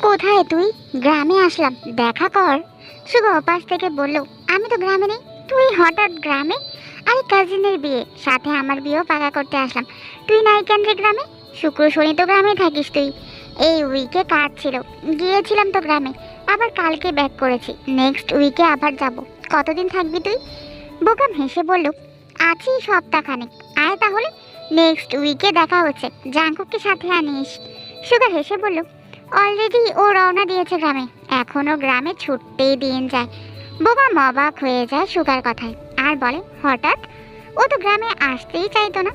কোথায় তুই? গ্রামে আসলাম, দেখা কর। শুভ ওপাশ থেকে বলল, আমি তো গ্রামে নেই, তুই হঠাৎ গ্রামে? আরে কাজিনের বিয়ে, সাথে আমার বিয়েও পাকা করতে আসলাম। তুই নাই কেন রে গ্রামে? শুক্র শনি তো গ্রামে থাকিস তুই। এই উইকে কাজ ছিল, গিয়েছিলাম তো গ্রামে, আবার কালকে ব্যাক করেছি, নেক্সট উইকে আবার যাব। কতদিন থাকবি তুই? বোকাম হেসে বলল, আছি সপ্তাহখানেক, আয় তাহলে। নেক্সট উইকে দেখা হচ্ছে, জাঙ্কুককে সাথে আনিস। সুগা হেসে বলল, অলরেডি ও রওনা দিয়েছে গ্রামে, এখনো গ্রামে ছুটতেই দিন যায়। বোকাম অবাক হয়ে যায় সুগার কথায়, আর বলে, হঠাৎ? ও তো গ্রামে আসতেই চাইতো না,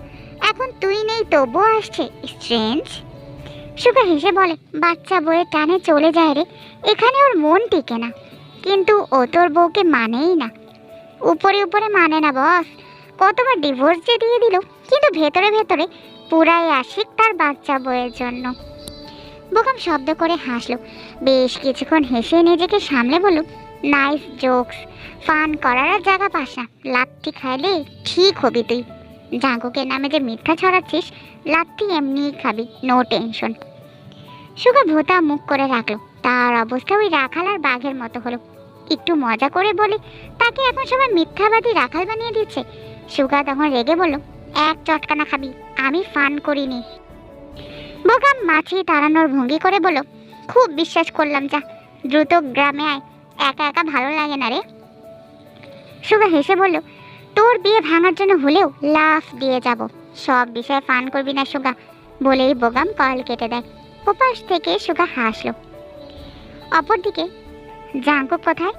এখন তুই নেই তবুও আসছে, স্ট্রেঞ্জ। সুগা হেসে বলে, বাচ্চা বইয়ের টানে চলে যায় রে, এখানে ওর মন টিকে না। কিন্তু ও তোর বউকে মানেই না। উপরে উপরে মানে না বস, কতবার ডিভোর্স যে দিয়ে দিল, কিন্তু ভেতরে ভেতরে পুরাই আশিক তার বাচ্চা বইয়ের জন্য। বোকাম শব্দ করে হাসলো, বেশ কিছুক্ষণ হেসে নিজেকে সামলে বলল, নাইস জোকস, ফান করার আর জায়গা পাস না, লাত্তি খাইলে ঠিক হবি তুই। জাঙ্কুকের নামে যে মিথ্যা ছড়াচ্ছিস, লাত্তি এমনিই খাবি, নো টেনশন। সুগা ভোতা মুখ করে রাখলো, তার অবস্থা ওই রাখাল আর বাঘের মতো হলো। একটু মজা করে বলে, তাকে এখন সবাই মিথ্যাবাদী রাখাল বানিয়ে দিচ্ছে। সুগা তখন রেগে বলল, এক চটকানা খাবি, আমি ফান করিনি। বোকাম মাছি তাড়ানোর ভঙ্গি করে বলল, খুব বিশ্বাস করলাম, যা দ্রুত গ্রামে আয়, একা একা ভালো লাগে না রে। সুগা হেসে বলল, তোর বিয়ে ভাঙার জন্য হলেও লাফ দিয়ে যাব, সব বিষয়ে ফান করবি না সুগা, বলেই বোকাম কল কেটে দেয়। ওপাশ থেকে সুগা হাসলো। অপরদিকে জাঙ্কুক কোথায়?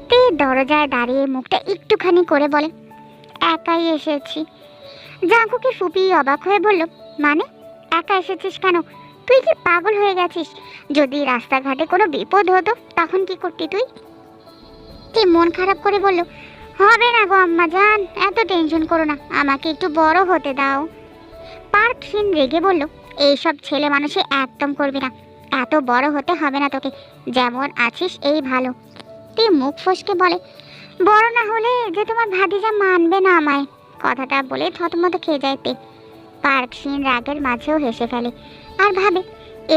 তে দরজায় দাঁড়িয়ে মুখটা একটুখানি করে বলে, একাই এসেছি। জাঙ্কুকে ফুপি অবাক হয়ে বলল, মানে একা এসেছিস কেন? তুই কি পাগল হয়ে গেছিস? যদি রাস্তাঘাটে কোনো বিপদ হতো তখন কি করতি তুই? তে মন খারাপ করে বলল, হবে না গো আম্মা জান, এত টেনশন করো না, আমাকে একটু বড় হতে দাও। পার্ক সিন রেগে বলল, এইসব ছেলে মানুষে একদম করবি না, এত বড় হতে হবে না তোকে, যেমন আছিস এই ভালো। তে মুখ ফসকে বলে, বড় না হলে যে তোমার ভাতিজা মানবে না আমায়। কথাটা বলে থতমত খেয়ে যায় তে। পার্ক সিন রাগের মাঝেও হেসে ফেলে, আর ভাবে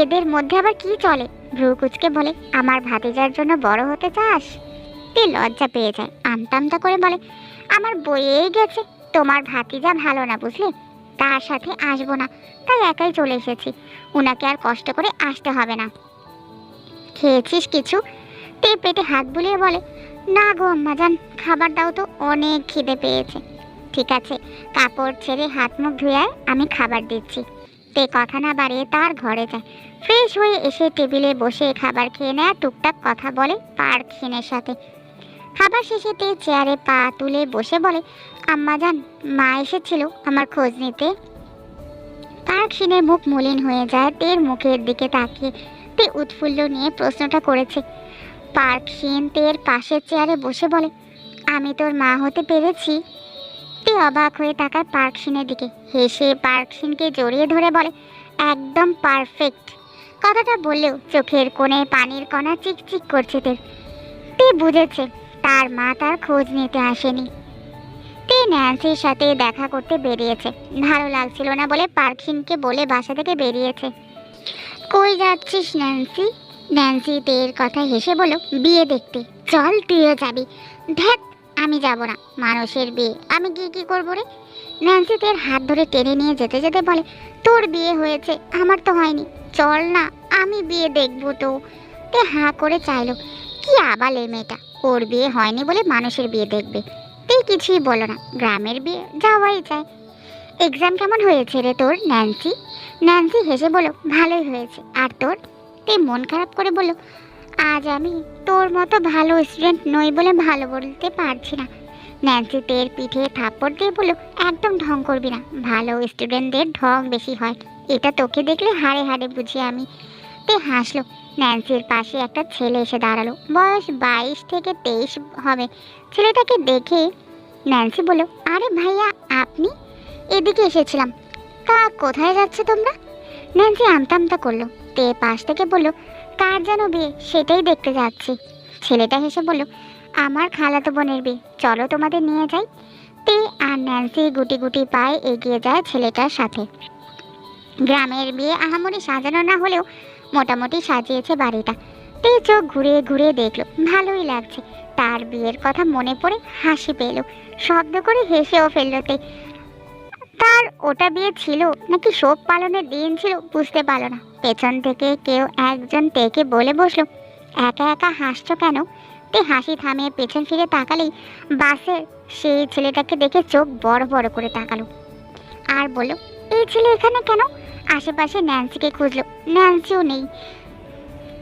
এদের মধ্যে আবার কি চলে। ভ্রু কুচকে বলে, আমার ভাতিজার জন্য বড় হতে চাস? তে লজ্জা পেয়ে যায়, আমতা আমতা করে বলে, আমার বইয়েই গেছে, তোমার ভাতিজা ভালো না বুঝলে, তার সাথে আসবো না, তাই একাই চলে এসেছি, উনাকে আর কষ্ট করে আসতে হবে না। খেয়েছিস কিছু? তে পেটে হাত বুলিয়ে বলে, না গো আম্মা জান, খাবার দাও তো, অনেক খিদে পেয়েছে। ঠিক আছে, কাপড় ছেড়ে হাত মুখ ধুয়ে আমি খাবার দিচ্ছি। তে কথা না বাড়িয়ে তার ঘরে যায়। ফ্রেশ হয়ে এসে টেবিলে বসে খাবার খেয়ে নেয়, টুকটাক কথা বলে পার্ক সিনের সাথে। খাবার শেষে তে চেয়ারে পা তুলে বসে বলে, আম্মা জান, মা এসেছিল আমার খোঁজ নিতে। পার্ক সিনের মুখ মলিন হয়ে যায় তের মুখের দিকে তাকিয়ে। তে উৎফুল্ল নিয়ে প্রশ্নটা করেছে। পার্ক সিন তের পাশের চেয়ারে বসে বলে, আমি তোর মা হতে পেরেছি? তে অবাক হয়ে তাকায় পার্ক সিনের দিকে, হেসে পার্ক সিনকে জড়িয়ে ধরে বলে, একদম পারফেক্ট। কথাটা বললেও চোখের কোণে পানির কণা চিকচিক করছে তের। তে বুঝেছে তার মা তার খোঁজ নিতে আসেনি, তে ন্যান্সির সাথে দেখা করতে বেরিয়েছে। ভালো লাগছিল না বলে পার্ক সিনকে বলে বাসা থেকে বেরিয়েছে। কই যাচ্ছিস ন্যান্সি? ন্যান্সি তের কথা হেসে বলল, বিয়ে দেখতে। চল তুইও যাবি। ধ্যাত, আমি যাব না, মানুষের বিয়ে আমি গিয়ে কি করবো রে? ন্যান্সি তের হাত ধরে টেনে নিয়ে যেতে যেতে বলে, তোর বিয়ে হয়েছে, আমার তো হয়নি, চল না, আমি বিয়ে দেখবো তো। তে হাঁ করে চাইলো, কি আবালে মেয়েটা, ওর বিয়ে হয়নি বলে মানুষের বিয়ে দেখবে। তে কিছুই বলো না, গ্রামের বিয়ে যাওয়াই যায়। এক্সাম কেমন হয়েছে রে তোর ন্যান্সি? ন্যান্সি হেসে বলল, ভালোই হয়েছে, আর তোর? তে মন খারাপ করে বলল, আজ আমি তোর মতো ভালো স্টুডেন্ট নই বলে ভালো বলতে পারছি না। ন্যান্সি তের পিঠে থাপ্পড় দিয়ে বলল, একদম ঢং করবি না, ভালো স্টুডেন্টদের ঢং বেশি হয়, এটা তোকে দেখলে হাড়ে হাড়ে বুঝি আমি। তে হাসলো। ন্যান্সির পাশে একটা ছেলে এসে দাঁড়ালো, বয়স 22 থেকে 23 হবে। ছেলেটাকে দেখে ন্যান্সি বলল, আরে ভাইয়া আপনি? এদিকে এসেছিলাম। কোথায় যাচ্ছে তোমরা? ন্যান্সি আমতা আমতা করলো। তে পাশ থেকে বলল, কার যেন বিয়ে সেটাই দেখতে যাচ্ছি। ছেলেটা হেসে বলল, আমার খালাতো বোনের বিয়ে, চলো তোমাদের নিয়ে যাই। তে আর ন্যান্সি গুটি গুটি পায়ে এগিয়ে যায় ছেলেটার সাথে। গ্রামের বিয়ে আহামরি সাজানো না হলেও মোটামুটি সাজিয়েছে বাড়িটা। তে চোখ ঘুরিয়ে ঘুরিয়ে দেখলো ভালোই লাগছে। তার বিয়ের কথা মনে পড়ে হাসি পেল, শব্দ করে হেসেও ফেলল তে। তার ওটা বিয়ে ছিল নাকি শোক পালনের দিন ছিল বুঝতে পারল না। পেছন থেকে কেউ একজন তেকে বলে বসলো, একা একা হাসছো কেন? তে হাসি থামিয়ে পেছন ফিরে তাকালেই বাসের সেই ছেলেটাকে দেখে চোখ বড় বড় করে তাকালো আর বলল, এই ছেলে এখানে কেন? আশেপাশে ন্যান্সিকে খুঁজলো, ন্যান্সিও নেই।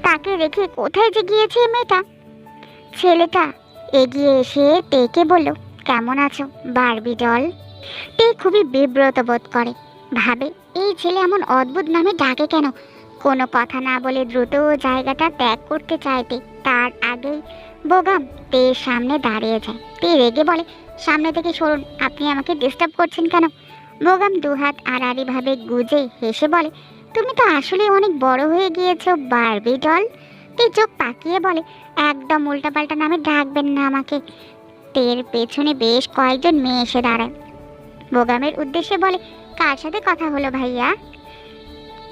তাকে রেখে কোথায় যে গিয়েছে মেয়েটা? ছেলেটা এগিয়ে এসে টেকে বলল, কেমন আছো বারবি ডল? তে খুবই বিব্রত বোধ করে, ভাবে এই ছেলে এমন অদ্ভুত নামে ডাকে কেন। কোনো কথা না বলে দ্রুত জায়গাটা ত্যাগ করতে চাইতে তার আগেই বোগাম তের সামনে দাঁড়িয়ে যায়। তে রেগে বলে, সামনে থেকে সরুন, আপনি আমাকে ডিস্টার্ব করছেন কেন? বোগাম দুহাত আড়াআড়ি ভাবে গুজে হেসে বলে, তুমি তো আসলে অনেক বড় হয়ে গিয়েছো বারবি ডল। তে চোখ পাকিয়ে বলে, একদম উল্টাপাল্টা নামে ডাকবেন না আমাকে। তের পেছনে বেশ কয়েকজন মেয়ে এসে দাঁড়ায়। বোগামের উদ্দেশ্যে বলে, কার সাথে কথা হলো ভাইয়া?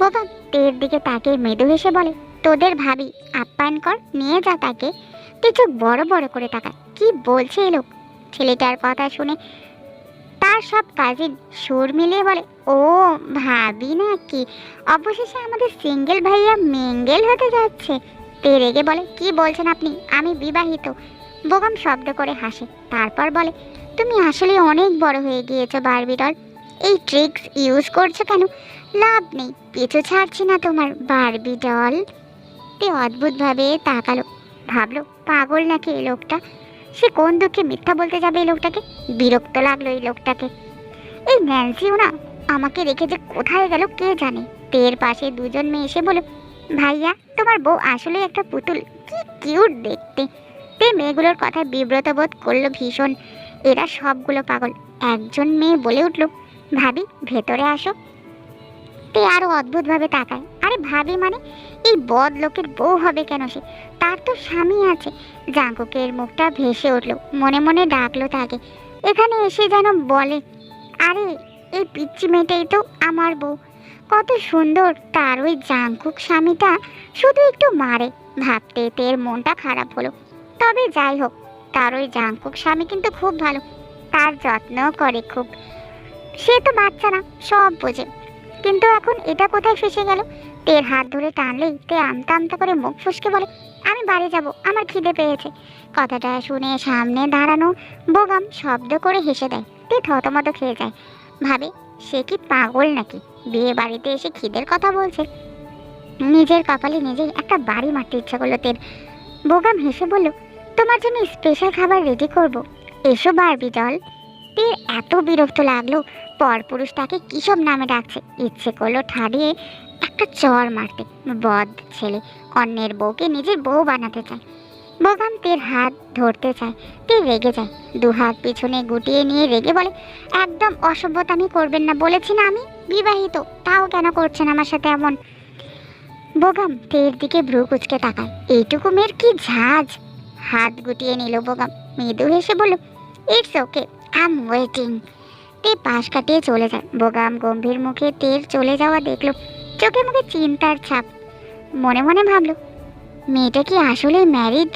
বোগাম তের দিকে তাকে মৃদু হেসে বলে, তোদের ভাবি, আপ্যায়ন কর, নিয়ে যা তাকে। তে চোখ বড় বড় করে তাকায়, কি বলছে এ লোক? ছেলেটার কথা শুনে তার সব কাজিন সুর মিলিয়ে বলে, ও ভাবি নাকি? অবশেষে আমাদের সিঙ্গেল ভাইয়া মিঙ্গেল হতে যাচ্ছে। তে রেগে বলে, কি বলছেন আপনি? আমি বিবাহিত। বোগাম শব্দ করে হাসে, তারপর বলে, তুমি আসলে অনেক বড় হয়ে গিয়েছো বারবি ডল। এই ট্রিক্স ইউজ করছো কেন? লাভ নেই, পিছু ছাড়ছি না তোমার বারবি ডল। তে অদ্ভুতভাবে তাকালো, ভাবলো পাগল নাকি এই লোকটা। সে কোন দুঃখে মিথ্যা বলতে যাবে এই লোকটাকে? বিরক্ত লাগলো এই লোকটাকে। এই ন্যান্সিও না আমাকে রেখে যে কোথায় গেল কে জানে। তের পাশে দুজন মেয়ে এসে বলে, ভাইয়া তোমার বউ আসলে একটা পুতুল, কি কিউট দেখতে। তে মেয়েগুলোর কথায় বিব্রত বোধ করলো ভীষণ। এরা সবগুলো পাগল। একজন মেয়ে বলে উঠল, ভাবি ভেতরে আসো। তে আরো অদ্ভুতভাবে তাকায়, আরে ভাবি মানে? এই বদ লোকের বউ হবে কেন সে? তার তো স্বামী আছে। জাঙ্কুকের মুখটা ভেসে উঠল, মনে মনে ডাকলো তাকে। এখানে এসে যেন বলে, আরে এই পিচ্চি মেয়েটাই তো আমার বউ, কত সুন্দর। তার ওই জাঙ্কুক স্বামীটা শুধু একটু মারে। ভাবতে তের মনটা খারাপ হলো। তবে যাই হোক, তার ওই জাঙ্কুক স্বামী কিন্তু খুব ভালো, তার যত্নও করে খুব। সে তো বাচ্চা না, সব বোঝে। কিন্তু এখন এটা কোথায় ফেসে গেল? তের হাত ধরে টানলেই তে আমতা আমতা করে মুখ ফুসকে বলে, আমি বাড়ি যাব, আমার খিদে পেয়েছে। কথাটা শুনে সামনে দাঁড়ানো বোগাম শব্দ করে হেসে দেয়। তে থতমত খেয়ে যায়, ভাবে সে কি পাগল নাকি? বিয়ে বাড়িতে এসে খিদের কথা বলছে। নিজের কপালে নিজেই একটা বাড়ি মারতে ইচ্ছা করলো তের। বোগাম হেসে বলল, তোমার জন্য স্পেশাল খাবার রেডি করব, এসো বারবি ডল। তের এত বিরক্ত লাগলো পরপুরুষ তাকে কিসব নামে ডাকছে। ইচ্ছে করলো ঠাড়িয়ে একটা চর মারতে। বদ ছেলে, অন্যের বউকে নিজের বউ বানাতে চায়। বোগাম তের হাত ধরতে চায়, তে রেগে যায়। দু হাত পিছনে গুটিয়ে নিয়ে রেগে বলে, একদম অসভ্যতামি করবেন না বলেছি না, আমি বিবাহিত, তাও কেন করছেন আমার সাথে এমন? বোগাম তের দিকে ভ্রু কুচকে তাকায়, এইটুকু মেয়ের কি ঝাঁজ। হাত গুটিয়ে নিল বোগাম, মৃদু হেসে বলল, it's okay, I am waiting. তে পাশ কাটিয়ে চলে যায়। বোগাম গম্ভীর মুখে তের চলে যাওয়া দেখলো, চোখে মুখে চিন্তার ছাপ। মনে মনে ভাবলো, মেয়েটা কি আসলে ম্যারিড?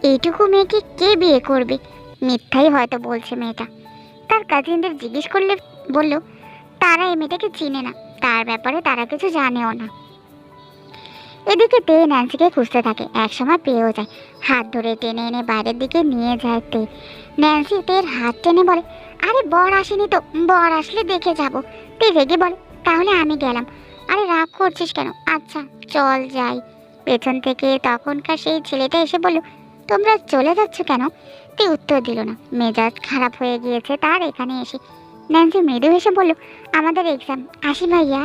এইটুকু মেয়েকে কে বিয়ে করবে? মিথ্যাই হয়তো বলছে মেয়েটা। তার কাজিনদের জিজ্ঞেস করলে বলল, তারা এই মেয়েটাকে চিনে না, তার ব্যাপারে তারা কিছু জানেও না। এদিকে তে ন্যান্সিকে খুঁজতে থাকে, একসময় পেয়েও যায়। হাত ধরে টেনে এনে বাইরের দিকে নিয়ে যায় তে। ন্যান্সি তের হাত টেনে বলে, আরে বর আসেনি তো, বর আসলে দেখে যাব। তে রেগে বলে, তাহলে আমি গেলাম। আরে রাগ করছিস কেন? আচ্ছা চল যাই। পেছন থেকে তখনকার সেই ছেলেটা এসে বলল, তোমরা চলে যাচ্ছ কেন? তে উত্তর দিল না, মেজাজ খারাপ হয়ে গিয়েছে তার এখানে এসে। ন্যান্সি মৃদু হেসে বলল, আমাদের এক্সাম, আসি ভাইয়া।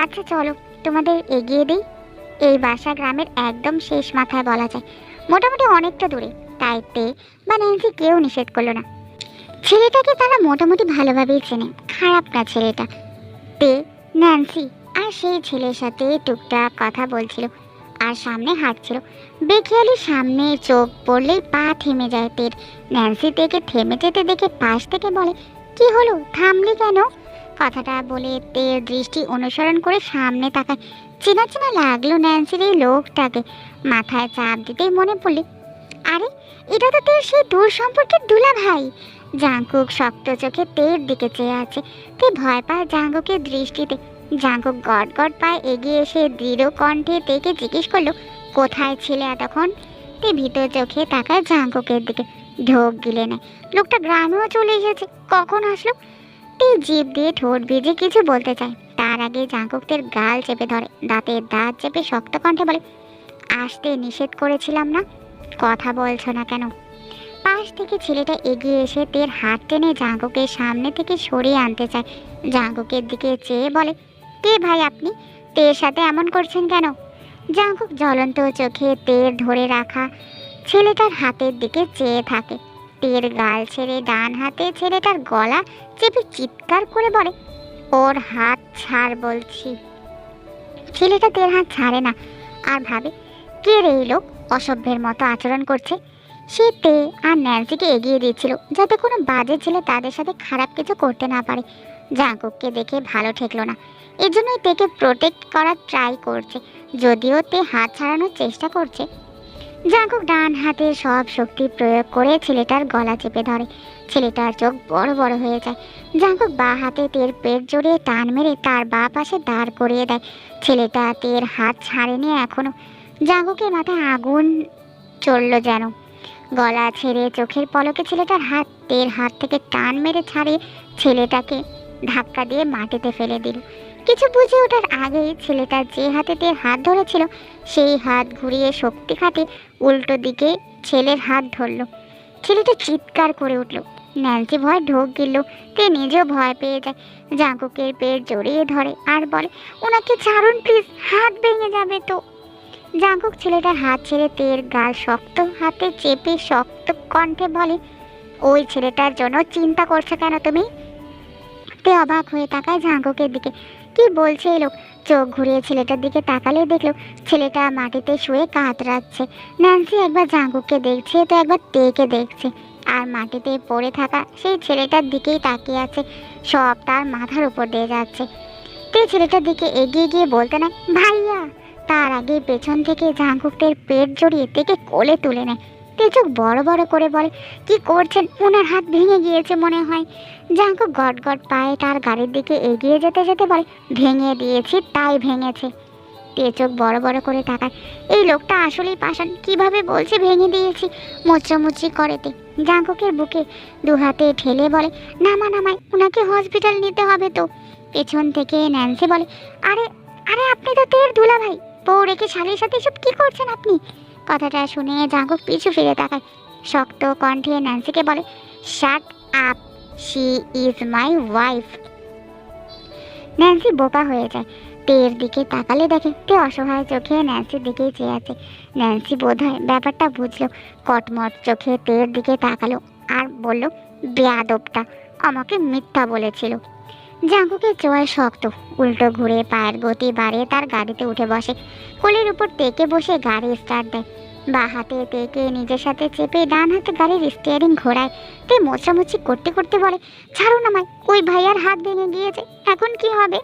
আচ্ছা চলো, তোমাদের এগিয়ে দিই। এই বাসা গ্রামের একদম শেষ মাথায় বলা যায়, মোটামুটি অনেকটা দূরে। তাই তে বা ন্যান্সি কেউ নিষেধ করলো না। ছেলেটাকে তারা মোটামুটি ভালোভাবেই চেনে, খারাপ না ছেলেটা। তে, ন্যান্সি আর সেই ছেলের সাথে টুকটাক কথা বলছিল আর সামনে হাঁটছিল। বেখেয়ালি সামনে চোখ পড়লেই পা থেমে যায় তের। ন্যান্সি তেকে থেমে যেতে দেখে পাশ থেকে বলে, কি হলো, থামলি কেন? কথাটা বলে তের দৃষ্টি অনুসরণ করে সামনে তাকায়। চেনা চেনা লাগলো ন্যান্সির এই লোকটাকে। মাথায় চাপ দিতেই মনে পড়ল, আরে এটা তো তের সেই দূর সম্পর্কের দুলা ভাই। জাঙ্কুক শক্ত চোখে তের দিকে চেয়ে আছে। তে ভয় পায় জাঙ্কুকের দৃষ্টিতে। জাঙ্কুক গট গট পায়ে এগিয়ে এসে দৃঢ় কণ্ঠে তেকে জিজ্ঞেস করলো, কোথায় ছিলে এতক্ষণ? তে ভিতর চোখে তাকায় জাঙ্কুকের দিকে, ঢোক গিলে নেয়। লোকটা গ্রামেও চলে এসেছে, কখন আসলো? তে জিভ দিয়ে ঠোঁট ভিজে কিছু বলতে চায়, তার আগে জাঙ্কুকের গাল চেপে ধরে, দাঁতের দাঁত চেপে শক্ত কণ্ঠে বলে, আসতে নিষেধ করেছিলাম না? কথা বলছো না কেন? পাশ থেকে ছেলেটা এগিয়ে এসে তের হাত টেনে জাঙ্কুকের সামনে থেকে সরিয়ে আনতে চায়। জাঙ্কুকের দিকে চেয়ে বলে, কে ভাই আপনি? তের সাথে এমন করছেন কেন? জাঙ্কুক জ্বলন্ত চোখে তের ধরে রাখা ছেলেটার হাতের দিকে চেয়ে থাকে। তের গাল ছেড়ে ডান হাতে ছেলেটার গলা চেপে চিৎকার করে বলে, ওর হাত ছাড় বলছি। ছেলেটা তের হাত ছাড়ে না আর ভাবে, কে রে এই লোক, অসভ্যের মতো আচরণ করছে। সে তে আর ন্যান্সিকে এগিয়ে দিচ্ছিল যাতে কোনো বাজে ছেলে তাদের সাথে খারাপ কিছু করতে না পারে। জাঙ্কুককে দেখে ভালো ঠেকলো না, এজন্যই তেকে প্রোটেক্ট করার ট্রাই করছে, যদিও তে হাত ছাড়ানোর চেষ্টা করছে। জাঙ্কুক ডান হাতে সব শক্তি প্রয়োগ করে ছেলেটার গলা চেপে ধরে। ছেলেটার চোখ বড় বড় হয়ে যায়। জাঙ্কুক বা হাতে তের পেট জড়িয়ে টান মেরে তার বা পাশে দাঁড় করিয়ে দেয়। ছেলেটা তের হাত ছাড়েনি এখনো। জাঙ্কুকের মাথায় আগুন চলল যেন। গলা ছেড়ে চোখের পলকে ছেলেটার হাত তের হাত থেকে টান মেরে ছাড়িয়ে ছেলেটাকে ধাক্কা দিয়ে মাটিতে ফেলে দিল। কিছু বুঝে ওঠার আগেই ছেলেটা যে হাতে তের হাত ধরেছিল সেই হাত ঘুরিয়ে শক্তি খাটিয়ে উল্টো দিকে ছেলের হাত ধরল। ছেলেটা চিৎকার করে উঠল। ন্যান্সি ভয় ঢোক গিলল। তে নিজেও ভয় পেয়ে যায়। জাঙ্কুকের পেট জড়িয়ে ধরে আর বলে, ওনাকে ছাড়ুন প্লিজ, হাত ভেঙে যাবে তো। জাঙ্কুক ছেলেটার হাত ছেড়ে তের গাল শক্ত হাতে চেপে শক্ত কণ্ঠে বলে, ওই ছেলেটার জন্য চিন্তা করছো কেন তুমি? তে অবাক হয়ে তাকায় জাঙ্কুকের দিকে। কি বলছে এই লোক? চোখ ঘুরিয়ে ছেলেটার দিকে তাকালে দেখলো ছেলেটা মাটিতে শুয়ে কাতরাচ্ছে। ন্যান্সি একবার জাঙ্কুককে দেখছে তো একবার তেকে দেখছে, আর মাটিতে পড়ে থাকা সেই ছেলেটার দিকেই তাকিয়ে আছে। সব তার মাথার উপর দিয়ে যাচ্ছে। তে ছেলেটার দিকে এগিয়ে গিয়ে বলতে নেয়, ভাইয়া। তার আগে পেছন থেকে জাঙ্কুকের পেট জড়িয়ে তেকে কোলে তুলে নেয়। তে চোখ বড় বড় করে বলে, কি করছেন? ওনার হাত ভেঙে গিয়েছে মনে হয়। জাঙ্কুক গট গট পায়ে তার গাড়ির দিকে এগিয়ে যেতে যেতে বলে, ভেঙে দিয়েছি তাই ভেঙেছে। তে চোখ বড় বড় করে তাকায়। এই লোকটা আসলেই পাষাণ, কিভাবে বলছে ভেঙে দিয়েছি। মোচড়ামুচড়ি করে তে জাঙ্কুকের বুকে দু হাতে ঠেলে বলে, নামায়, ওনাকে হসপিটাল নিতে হবে তো। পেছন থেকে ন্যান্সি বলে, আরে আরে আপনি তো তের দুলা ভাই, বউ রেখে শালির সাথে সব কি করছেন আপনি? কথাটা শুনে জাঙ্কুক পিছু ফিরে তাকায়। শক্ত কণ্ঠে ন্যান্সিকে বলে, shut up, she is my wife. Nancy বোকা হয়ে যায়। তের দিকে তাকালে দেখে তে অসহায় চোখে ন্যান্সির দিকেই চেয়ে আছে। ন্যান্সি বোধহয় ব্যাপারটা বুঝলো। কটমট চোখে তের দিকে তাকালো আর বলল, বেয়াদবটা আমাকে মিথ্যা বলেছিল। জাঙ্কুকের চোয়াল শক্ত, উল্টো ঘুরে পায়ের গতি বাড়িয়ে তার গাড়িতে উঠে বসে। কোলের উপর তেকে বসে গাড়ি স্টার্ট দেয়। বা হাতে তেকে নিজের সাথে চেপে ডান হাতে গাড়ির স্টিয়ারিং ঘোরায়। তে মোচড়ামুচি করতে করতে বলে, ছাড়ুন আমায়, ওই ভাইয়ার হাত ভেঙে গিয়েছে, এখন কি হবে?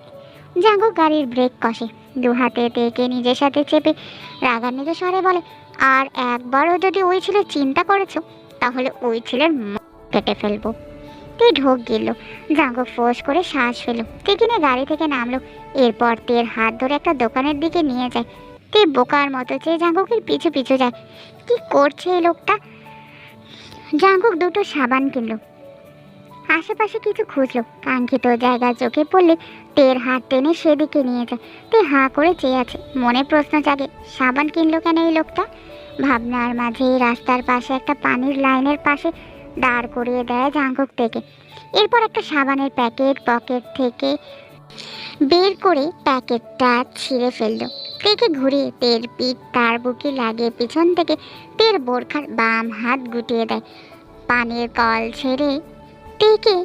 জাঙ্কুক গাড়ির ব্রেক কষে। দু হাতে তেকে নিজের সাথে চেপে রাগান্বিত স্বরে বলে, আর একবারও যদি ওই ছেলে চিন্তা করেছো তাহলে ওই ছেলের কেটে ফেলবো। তুই ঢোক গেল। জাঙ্কুক ফোঁস করে শ্বাস ফেলো। তে কিনে গাড়ি থেকে নামলো। এরপর তের হাত ধরে একটা দোকানের দিকে নিয়ে যায়। তে বোকার মতো চেয়ে জাঙ্কুকের পিছু পিছু যায়। কি করছে এই লোকটা? জাঙ্কুক দুটো সাবান কিনলো। আশেপাশে কিছু খুঁজলো। কাঙ্ক্ষিত জায়গায় চোখে পড়লে তের হাত টেনে সেদিকে নিয়ে যায়। তে হাঁ করে চেয়ে আছে। মনে প্রশ্ন জাগে, সাবান কিনলো কেন এই লোকটা? ভাবনার মাঝে রাস্তার পাশে একটা পানির লাইনের পাশে দাঁড় করিয়ে দেয় জাঙ্কুক থেকে। এরপর একটা সাবানের প্যাকেট পকেট থেকে বের করে প্যাকেটটা ছিঁড়ে ফেললো। তেকে ঘুরিয়ে তের পিঠ তার বুকে লাগিয়ে পিছন থেকে তের বোরখার বাম হাত গুটিয়ে দেয়। পানির কল ছেড়ে তেকে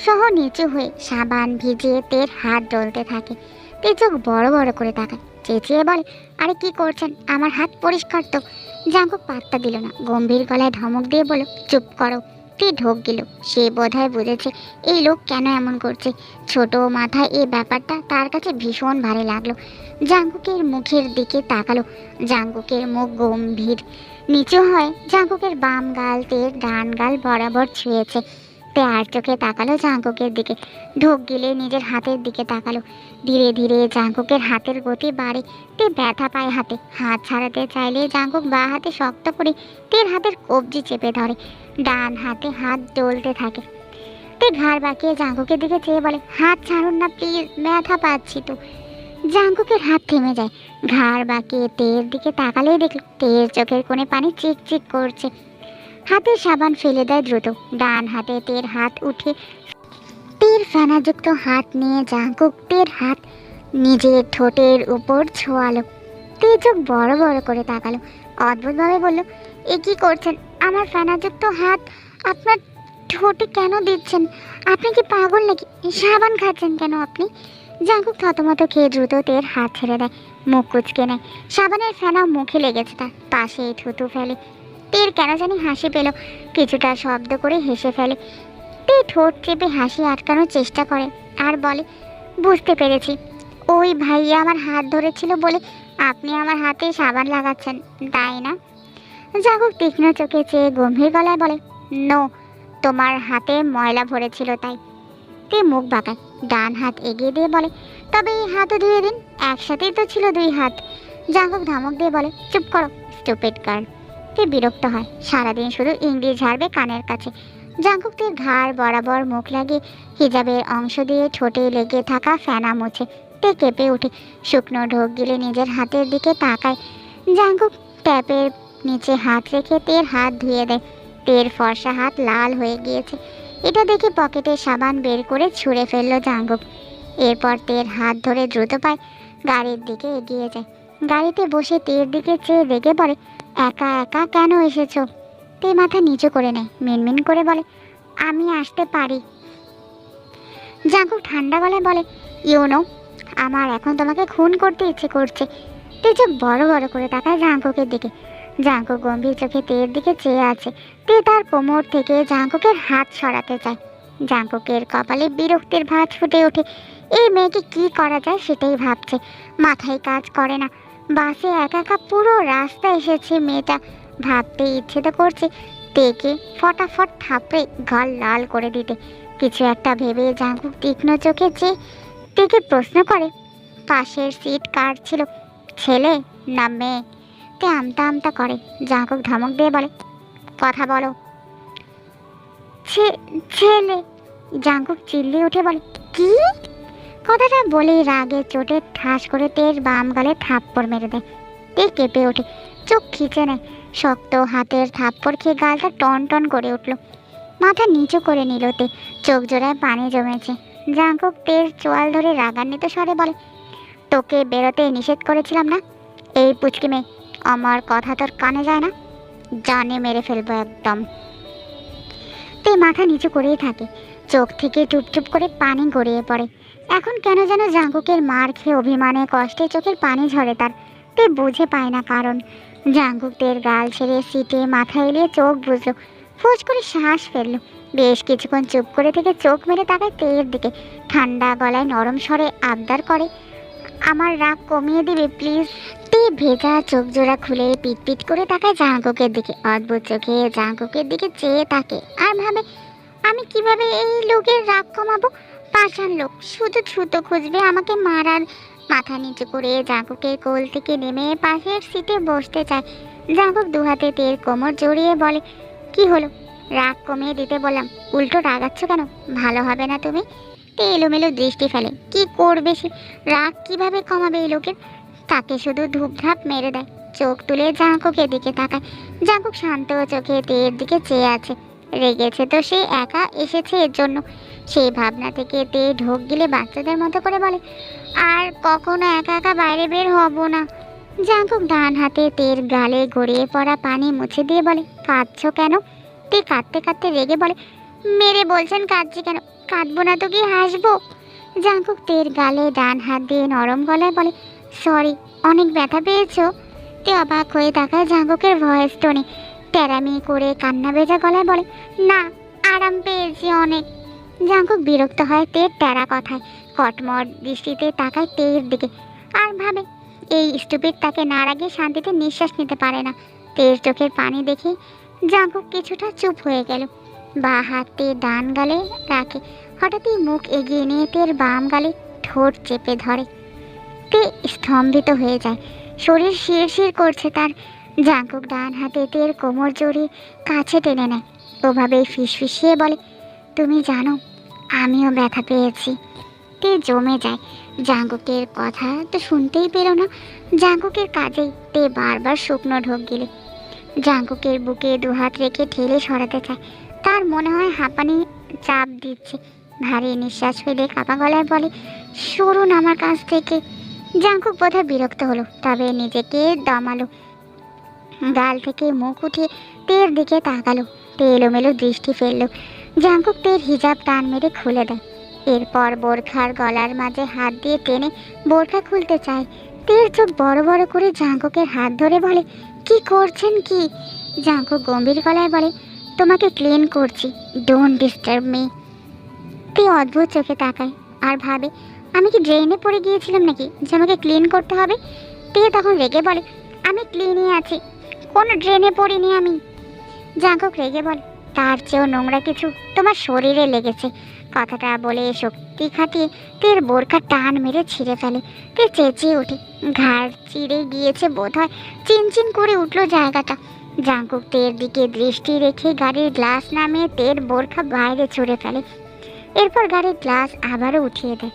সহ নিচু হয়ে সাবান ভিজিয়ে তের হাত ডলতে থাকে। তে চোখ বড় বড় করে তাকায়, চেঁচিয়ে বলে, আরে কি করছেন? আমার হাত পরিষ্কার তো। জাঙ্কুক পাত্তা দিল না, গম্ভীর গলায় ধমক দিয়ে বলল, চুপ করো। তে ঢোক গেল। সে বোধহয় বুঝেছে এই লোক কেন এমন করছে। ছোট মাথায় এই ব্যাপারটা তার কাছে ভীষণ ভারী লাগলো। জাঙ্কুকের মুখের দিকে তাকালো। জাঙ্কুকের মুখ গম্ভীর নিচু হয়। জাঙ্কুকের বাম গাল তের ডান গাল বরাবর ছুঁয়েছে। তে আর চোখে তাকালো জাঙ্কুকের দিকে। ঢোক গিলে নিজের হাতের দিকে তাকালো। ধীরে ধীরে জাঙ্কুকের হাতের গতি বাড়ে। তে ব্যথা পায় হাতে। হাত ছাড়াতে চাইলে জাঙ্কুক বা হাতে শক্ত করে তের হাতের কবজি চেপে ধরে। ডান হাতে হাত ডলতে থাকে। তে ঘাড় বাঁকিয়ে জাঙ্কুকের দিকে চেয়ে বলে, হাত ছাড়ুন না প্লিজ, ব্যথা পাচ্ছি তো। জাঙ্কুকের হাত থেমে যায়। ঘাড় বাঁকিয়ে তের দিকে তাকালেই দেখল তের চোখের কোণে পানি চিক চিক করছে। হাতের সাবান ফেলে দেয় দ্রুত। ডান হাতে তের হাত উঠে তের ফেনাযুক্ত হাত নিয়ে জাঙ্কুক তের হাত নিজের ঠোঁটের উপর ছোঁয়ালো। তে চোখ বড় বড় করে তাকালো। অদ্ভুতভাবে বলল, এ কি করছেন? আমার ফেনাযুক্ত হাত আপনার ঠোঁটে কেন দিচ্ছেন? আপনি কি পাগল নাকি? সাবান খাচ্ছেন কেন আপনি? জাঙ্কুক থতমত খেয়ে দ্রুত তের হাত ছেড়ে দেয়। মুখ কুচকে নেয়। সাবানের ফেনা মুখে লেগেছে তার। পাশে থুতু ফেলে। তের কেন জানি হাসি পেল। কিছুটা শব্দ করে হেসে ফেলে। তে ঠোঁট চেপে হাসি আটকানোর চেষ্টা করে আর বলে, বুঝতে পেরেছি, ওই ভাইয়া আমার হাত ধরেছিল বলে আপনি আমার হাতে সাবান লাগাচ্ছেন, তাই না? জাঙ্কুক তীক্ষ্ণ চোখে চেয়ে গম্ভীর গলায় বলে, নো, তোমার হাতে ময়লা ভরেছিল তাই। তে মুখ বাঁকায়। ডান হাত এগিয়ে দিয়ে বলে, তবে এই হাতও ধুয়ে দিন, একসাথেই তো ছিল দুই হাত। জাঙ্কুক ধমক দিয়ে বলে, চুপ করো স্টুপিড গার্ল। তে বিরক্ত হয়। সারাদিন শুধু ইংলিশ ঝাড়বে কানের কাছে। জাঙ্কুক তের ঘাড় বরাবর মুখ লাগিয়ে হিজাবের অংশ দিয়ে ঠোঁটে লেগে থাকা ফেনা মুছে। তে কেঁপে উঠে। শুকনো ঢোক গিলে নিজের হাতের দিকে তাকায়। জাঙ্কুক ট্যাপের নিচে হাত রেখে তের হাত ধুয়ে দেয়। তের ফর্সা হাত লাল হয়ে গিয়েছে। এটা দেখে পকেটে সাবান বের করে ছুঁড়ে ফেললো জাঙ্কুক। এরপর তের হাত ধরে দ্রুত পায় গাড়ির দিকে এগিয়ে যায়। গাড়িতে বসে তের দিকে চেয়ে রেগে বলে, একা একা কেন এসেছো? তে মাথা নিচু করে নেয়। মিনমিন করে বলে, আমি আসতে পারি। জাঙ্কুক ঠান্ডা গলায় বলে, ইউনো, আমার এখন তোমাকে খুন করতে ইচ্ছে করছে। তে চোখ বড় বড় করে তাকায় জাঙ্কুকের দিকে। জাঙ্কুক গম্ভীর চোখে তের দিকে চেয়ে আছে। তে তার কোমর থেকে জাঙ্কুকের হাত সরাতে চায়। জাঙ্কুকের কপালে বিরক্তির ভাঁজ ফুটে ওঠে। এই মেয়েকে কি করা যায় সেটাই ভাবছে। মাথায় কাজ করে না। বাসে একা একা পুরো রাস্তা এসেছে মেয়েটা। ভাবতে ইচ্ছে তো করছে তেকে ফটাফট থাপড়ে গাল লাল করে দিতে। কিছু একটা ভেবে জাঙ্কুক তীক্ষ্ণ চোখে চেয়ে তেকে প্রশ্ন করে, পাশের সিট কার ছিল, ছেলে না মেয়ে? তে আমতা আমতা করে। জাঙ্কুক ধমক দিয়ে বলে, কথা বলো। ছেলে। জাঙ্কুক চিল্লিয়ে উঠে বলে, কি? কথাটা বলেই রাগে চোটে ঠাস করে তের বাম গালে থাপ্পড় মেরে দেয়। তে কেঁপে ওঠে। চোখ খিচে নেয়। শক্ত হাতের থাপ্পড় খেয়ে গালটা টন টন করে উঠল। মাথা নিচু করে নিল তে। চোখ জোড়ায় পানি জমেছে। জাঙ্কুক তের চোয়াল ধরে রাগান্বিত স্বরে বলে, তোকে বেরোতে নিষেধ করেছিলাম না? এই পুচকি মেয়ে, আমার কথা তোর কানে যায় না? জানে মেরে ফেলবো একদম। তে মাথা নিচু করেই থাকে। চোখ থেকে টুপটুপ করে পানি গড়িয়ে পড়ে। এখন কেন যেন জাঙ্কুকের মার খেয়ে অভিমানে কষ্টে চোখের পানি ঝরে তার। তে বুঝে পায় না কারণ। জাঙ্কুক তের গাল ছেড়ে সিটে মাথা এলিয়ে চোখ বুঝলো। ফোঁস করে শ্বাস ফেললো। বেশ কিছুক্ষণ চুপ করে থেকে চোখ মেরে তাকায় তের দিকে। ঠান্ডা গলায় নরম স্বরে আবদার করে, আমার রাগ কমিয়ে দিবে প্লিজ। তে ভেজা চোখ জোড়া খুলে পিট পিট করে তাকায় জাঙ্কুকের দিকে। অদ্ভুত চোখে জাঙ্কুকের দিকে চেয়ে থাকে আর ভাবে, আমি কিভাবে এই লোকের রাগ কমাবো? পাষাণ লোক, শুধু ছুতো খুঁজবে আমাকে মারার। মাথা নিচু করে জাঙ্কুকের কোল থেকে নেমে পাশের সিটে বসতে চায়। জাঙ্কুক দুহাতে তের কোমর জড়িয়ে বলে, কি হলো? রাগ কমিয়ে দিতে বললাম, উল্টো রাগাচ্ছ কেন? ভালো হবে না তুমি? তে এলোমেলো দৃষ্টি ফেলে। কি করবে সে? রাগ কিভাবে কমাবে এই লোকের? তাকে শুধু ধূপধাপ মেরে দেয়। চোখ তুলে জাঙ্কুকের দিকে তাকায়। জাঙ্কুক শান্ত চোখে তের দিকে চেয়ে আছে। রেগেছে তো সে একা এসেছে এর জন্য। সেই ভাবনা থেকে তে ঢোক গিলে বাচ্চাদের মতো করে বলে, আর কখনো একা একা বাইরে বের হব না। জাঙ্কুক ডান হাতে তের গালে গড়িয়ে পড়া পানি মুছে দিয়ে বলে, কাঁদছো কেন? তে কাঁদতে কাঁদতে রেগে বলে, মেরে বলছেন কাঁদছি কেন? কাঁদবো না তো কি হাসবো? জাঙ্কুক তের গালে ডান হাত দিয়ে নরম গলায় বলে, সরি, অনেক ব্যথা পেয়েছো? তে অবাক হয়ে তাকায় জাঙ্কুকের ভয়েস টোনে। তেরামি করে কান্না ভেজা গলায় বলে, না, আরাম পেয়েছি অনেক। জাঙ্কুক বিরক্ত হয় তের টেরা কথায়, কটমট দৃষ্টিতে তাকায় তের দিকে আর ভাবে এই স্টুপিড তাকে না রাগে শান্তিতে নিঃশ্বাস নিতে পারে না। তের চোখের পানি দেখে জাঙ্কুক কিছুটা চুপ হয়ে গেল। বা হাত তের ডান গালে রাখে, হঠাৎই মুখ এগিয়ে নিয়ে তের বাম গালে ঠোঁট চেপে ধরে। তে স্তম্ভিত হয়ে যায়, শরীর শিরশির করছে তার। জাঙ্কুক ডান হাতে তের কোমর জড়িয়ে কাছে টেনে নেয়, ওভাবেই ফিসফিসিয়ে বলে, তুমি জানো আমিও ব্যথা পেয়েছি। তে জমে যায়। জাঙ্কুকের কথা তো শুনতেই পেল না। জাঙ্কুকের কাজেই তে বারবার শুকনো ঢোক গিলে জাঙ্কুকের বুকে দুহাত রেখে ঠেলে সরাতে চায়। তার মনে হয় হাঁপানি চাপ দিচ্ছে। ভারী নিঃশ্বাস ফেলে কাপা গলায় বলে, সরুন আমার কাছ থেকে। জাঙ্কুক বোধহয় বিরক্ত হলো, তবে নিজেকে দমালো। গাল থেকে মুখ উঠিয়ে তের দিকে তাকালো। তে এলোমেলো দৃষ্টি ফেললো। জাঙ্কুক তের হিজাব টান মেরে খুলে দেয়। এরপর বোরখার গলার মাঝে হাত দিয়ে টেনে বোরখা খুলতে চায়। তের চোখ বড় বড় করে জাঙ্কুকের হাত ধরে বলে, কি করছেন কি? জাঙ্কুক গম্ভীর গলায় বলে, তোমাকে ক্লিন করছি, ডোন্ট ডিস্টার্ব মি। তে অদ্ভুত চোখে তাকায় আর ভাবে, আমি কি ড্রেনে পড়ে গিয়েছিলাম নাকি যে আমাকে ক্লিন করতে হবে? তে তখন রেগে বলে, আমি ক্লিনই আছি, কোনো ড্রেনে পড়িনি আমি। জাঙ্কুক রেগে বলে, তার চেয়েও নোংরা কিছু তোমার শরীরে লেগেছে। কথাটা বলে শক্তি খাটিয়ে তের বোরখা টান মেরে ছিঁড়ে ফেলে। তে চেঁচিয়ে ওঠে, ঘাড় চিড়ে গিয়েছে বোধ হয়, চিনচিন করে উঠলো জায়গাটা। জাঙ্কুক তের দিকে দৃষ্টি রেখে গাড়ির গ্লাস নামিয়ে তের বোরখা বাইরে ছুঁড়ে ফেলে। এরপর গাড়ির গ্লাস আবারও উঠিয়ে দেয়।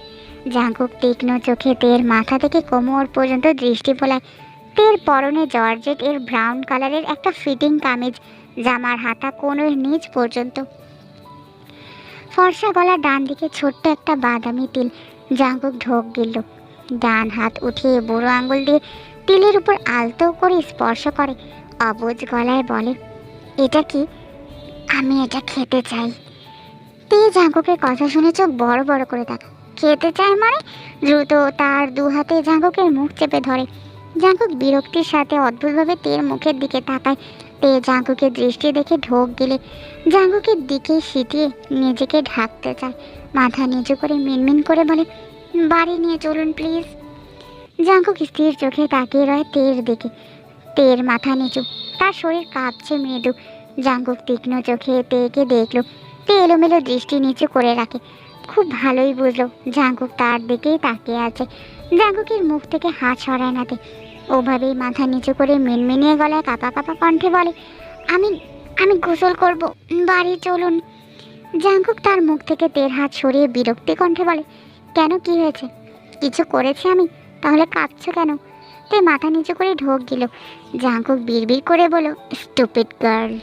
জাঙ্কুক তীক্ষ্ণ চোখে তের মাথা থেকে কোমর পর্যন্ত দৃষ্টি বোলায়। তের পরনে জর্জেট এর ব্রাউন কালারের একটা ফিটিং কামিজ, জামার হাতা কোণের নিচ পর্যন্ত, ফর্সা গলা, ডান দিকে ছোট্ট একটা বাদামি তিল। জাঙ্কুক ঢোক গিলল, ডান হাত উঠিয়ে বুড়ো আঙ্গুল দিয়ে তিলের উপর আলতো করে স্পর্শ করে, অবুঝ গলায় বলে, এটা কি? আমি এটা খেতে চাই। তে জাঙ্কুকের কথা শুনে চোখ বড় বড় করে তাকায়। খেতে চায় মানে? দ্রুত তার দু হাতে জাঙ্কুকের মুখ চেপে ধরে। জাঙ্কুক বিরক্তির সাথে অদ্ভুতভাবে তের মুখের দিকে তাকায়। তে জাঙ্কুকের দৃষ্টি দেখে ঢোক গিলে জাঙ্কুকের দিকে সিটিয়ে নিজেকে ঢাকতে চায়। মাথা নিচু করে মিনমিন করে বলে, বাড়ি নিয়ে চলুন প্লিজ। জাঙ্কুক স্থির চোখে তাকিয়ে রয় তের দিকে। তের মাথা নিচু, তার শরীর কাঁপছে মৃদু। জাঙ্কুক তীক্ষ্ণ চোখে তেকে দেখলো। তে এলোমেলো দৃষ্টি নিচু করে রাখে। খুব ভালোই বুঝলো জাঙ্কুক তার দিকেই তাকিয়ে আছে। জাঙ্কুকের মুখ থেকে হাত সরায় না তে, ওভাবেই মাথা নিচু করে মিনমিনিয়ে গলায় কাঁপা কাঁপা কণ্ঠে বলে, আমি আমি গোসল করব, বাড়ি চলুন। জাঙ্কুক তার মুখ থেকে তের হাত সরিয়ে বিরক্তি কণ্ঠে বলে, কেন, কি হয়েছে? কিছু করেছি আমি? তাহলে কাঁদছো কেন? তে মাথা নিচু করে ঢোক গেল। জাঙ্কুক বিড়বিড় করে বলল, স্টুপিড গার্ল।